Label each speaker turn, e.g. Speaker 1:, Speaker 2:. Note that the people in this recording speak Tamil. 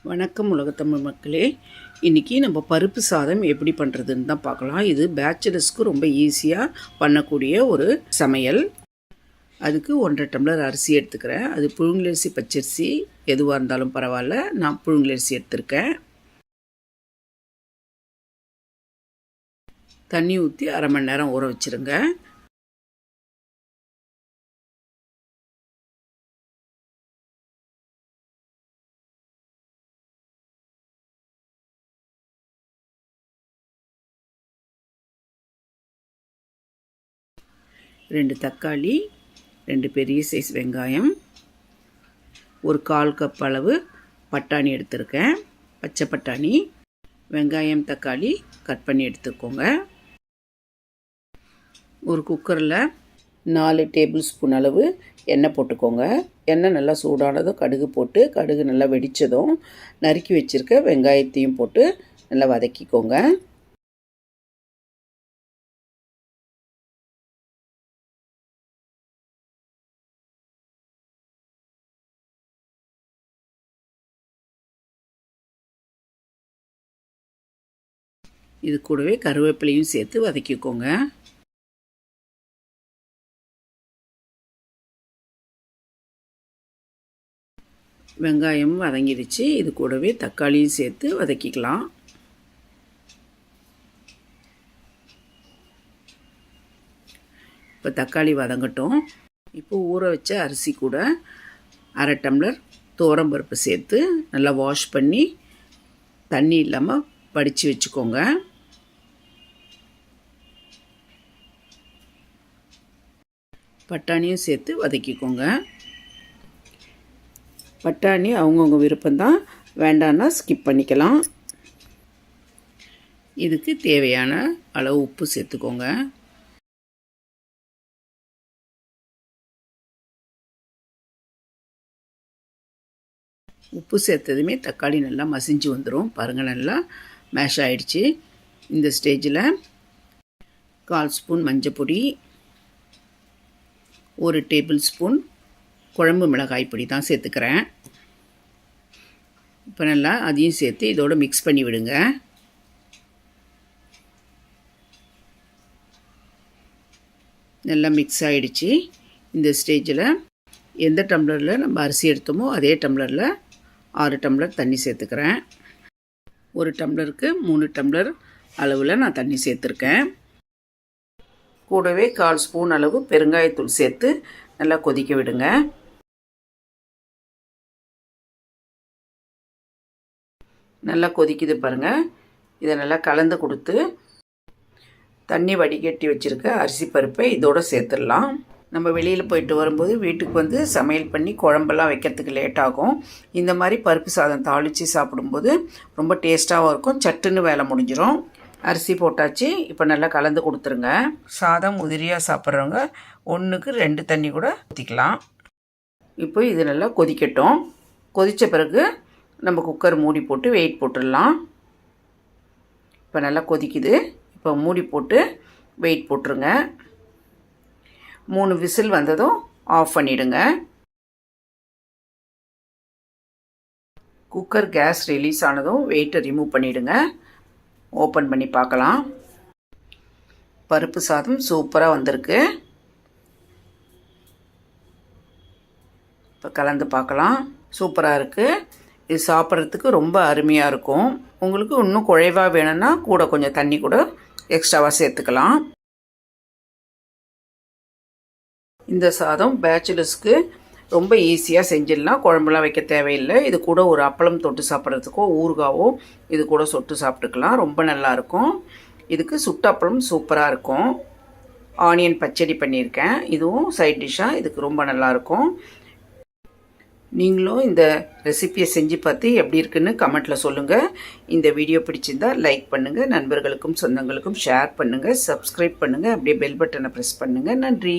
Speaker 1: வணக்கம் உலகத்தமிழ் மக்களே. இன்றைக்கி நம்ம பருப்பு சாதம் எப்படி பண்ணுறதுன்னு தான் பார்க்கலாம். இது பேச்சுலர்ஸ்க்கு ரொம்ப ஈஸியாக பண்ணக்கூடிய ஒரு சமையல். அதுக்கு 1.5 டம்ளர் அரிசி எடுத்துக்கிறேன். அது புழுங்கலரிசி பச்சரிசி எதுவாக இருந்தாலும் பரவாயில்ல, நான் புழுங்கலரிசி எடுத்திருக்கேன். தண்ணி ஊற்றி 1/2 மணி நேரம் ஊற வச்சுருங்க. ரெண்டு தக்காளி, 2 பெரிய சைஸ் வெங்காயம், ஒரு 1/4 கப் அளவு பட்டாணி எடுத்திருக்கேன். பச்சை பட்டாணி, வெங்காயம் தக்காளி கட் பண்ணி எடுத்துக்கோங்க. ஒரு குக்கரில் 4 டேபிள் ஸ்பூன் அளவு எண்ணெய் போட்டுக்கோங்க. எண்ணெய் நல்லா சூடானதும் கடுகு போட்டு, கடுகு நல்லா வெடித்ததும் நறுக்கி வச்சுருக்க வெங்காயத்தையும் போட்டு நல்லா வதக்கிக்கோங்க. இது கூடவே கருவேப்பிலையும் சேர்த்து வதக்கிக்கோங்க. வெங்காயம் வதங்கிடுச்சு. இது கூடவே தக்காளியும் சேர்த்து வதக்கிக்கலாம். இப்போ தக்காளி வதங்கட்டும். இப்போ ஊற வச்ச அரிசி கூட 1/2 டம்ளர் துவரம்பருப்பு சேர்த்து நல்லா வாஷ் பண்ணி தண்ணி இல்லாமல் வடித்து வச்சுக்கோங்க. பட்டாணியும் சேர்த்து வதக்கிக்கோங்க. பட்டாணி அவங்கவுங்க விருப்பம்தான், வேண்டான்னா ஸ்கிப் பண்ணிக்கலாம். இதுக்கு தேவையான அளவு உப்பு சேர்த்துக்கோங்க. உப்பு சேர்த்ததுமே தக்காளி நல்லா மசிஞ்சு வந்துடும். பாருங்கள், நல்லா மேஷ் ஆகிடுச்சு. இந்த ஸ்டேஜில் 1/4 ஸ்பூன் மஞ்சள் பொடி, 1 டேபிள் ஸ்பூன் குழம்பு மிளகாய் பொடி தான் சேர்த்துக்கிறேன். இப்போ நல்லா அதையும் சேர்த்து இதோடு மிக்ஸ் பண்ணி விடுங்க. நல்லா மிக்ஸ் ஆகிடுச்சு. இந்த ஸ்டேஜில் எந்த டம்ளரில் நம்ம அரிசி எடுத்தோமோ அதே டம்ளரில் 6 டம்ளர் தண்ணி சேர்த்துக்கிறேன். 1 டம்ளருக்கு 3 டம்ளர் அளவில் நான் தண்ணி சேர்த்துருக்கேன். கூடவே 1/4 ஸ்பூன் அளவு பெருங்காயத்தூள் சேர்த்து நல்லா கொதிக்க விடுங்க. நல்லா கொதிக்குது பாருங்கள். இதை நல்லா கலந்து கொடுத்து தண்ணி வடிகட்டி வச்சுருக்க அரிசி பருப்பை இதோடு சேர்த்துடலாம். நம்ம வெளியில் போயிட்டு வரும்போது வீட்டுக்கு வந்து சமையல் பண்ணி குழம்பெல்லாம் வைக்கிறதுக்கு லேட் ஆகும். இந்த மாதிரி பருப்பு சாதம் தாளித்து சாப்பிடும்போது ரொம்ப டேஸ்ட்டாகவும் இருக்கும். சட்டுன்னு வேலை முடிஞ்சிடும். அரிசி போட்டாச்சு. இப்போ நல்லா கலந்து கொடுத்துருங்க. சாதம் உதிரியாக சாப்பிட்றவங்க 1க்கு 2 தண்ணி கூட ஊற்றிக்கலாம். இப்போ இது நல்லா கொதிக்கட்டும். கொதித்த பிறகு நம்ம குக்கர் மூடி போட்டு வெயிட் போட்டுடலாம். இப்போ நல்லா கொதிக்குது. இப்போ மூடி போட்டு வெயிட் போட்டுருங்க. 3 விசில் வந்ததும் ஆஃப் பண்ணிவிடுங்க. குக்கர் கேஸ் ரிலீஸ் ஆனதும் வெயிட்டை ரிமூவ் பண்ணிவிடுங்க. ஓப்பன் பண்ணி பார்க்கலாம். பருப்பு சாதம் சூப்பராக வந்திருக்கு. இப்போ கலந்து பார்க்கலாம். சூப்பராக இருக்குது. இது சாப்பிட்றதுக்கு ரொம்ப அருமையாக இருக்கும். உங்களுக்கு இன்னும் குழைவாக வேணும்னா கூட கொஞ்சம் தண்ணி கூட எக்ஸ்ட்ராவாக சேர்த்துக்கலாம். இந்த சாதம் பேச்சுலர்ஸ்க்கு ரொம்ப ஈஸியாக செஞ்சிடலாம். குழம்புலாம் வைக்க தேவையில்லை. இது கூட ஒரு அப்பளம் தொட்டு சாப்பிட்றதுக்கோ ஊறுகாவோ இது கூட சொட்டு சாப்பிட்டுக்கலாம். ரொம்ப நல்லாயிருக்கும். இதுக்கு சுட்டப்பளம் சூப்பராக இருக்கும். ஆனியன் பச்சடி பண்ணியிருக்கேன். இதுவும் சைட் டிஷ்ஷாக இதுக்கு ரொம்ப நல்லாயிருக்கும். நீங்களும் இந்த ரெசிபியை செஞ்சு பார்த்து எப்படி இருக்குன்னு கமெண்ட்டில் சொல்லுங்கள். இந்த வீடியோ பிடிச்சிருந்தால் லைக் பண்ணுங்கள். நண்பர்களுக்கும் சொந்தங்களுக்கும் ஷேர் பண்ணுங்கள். சப்ஸ்கிரைப் பண்ணுங்கள். அப்படியே பெல் பட்டனை ப்ரெஸ் பண்ணுங்கள். நன்றி.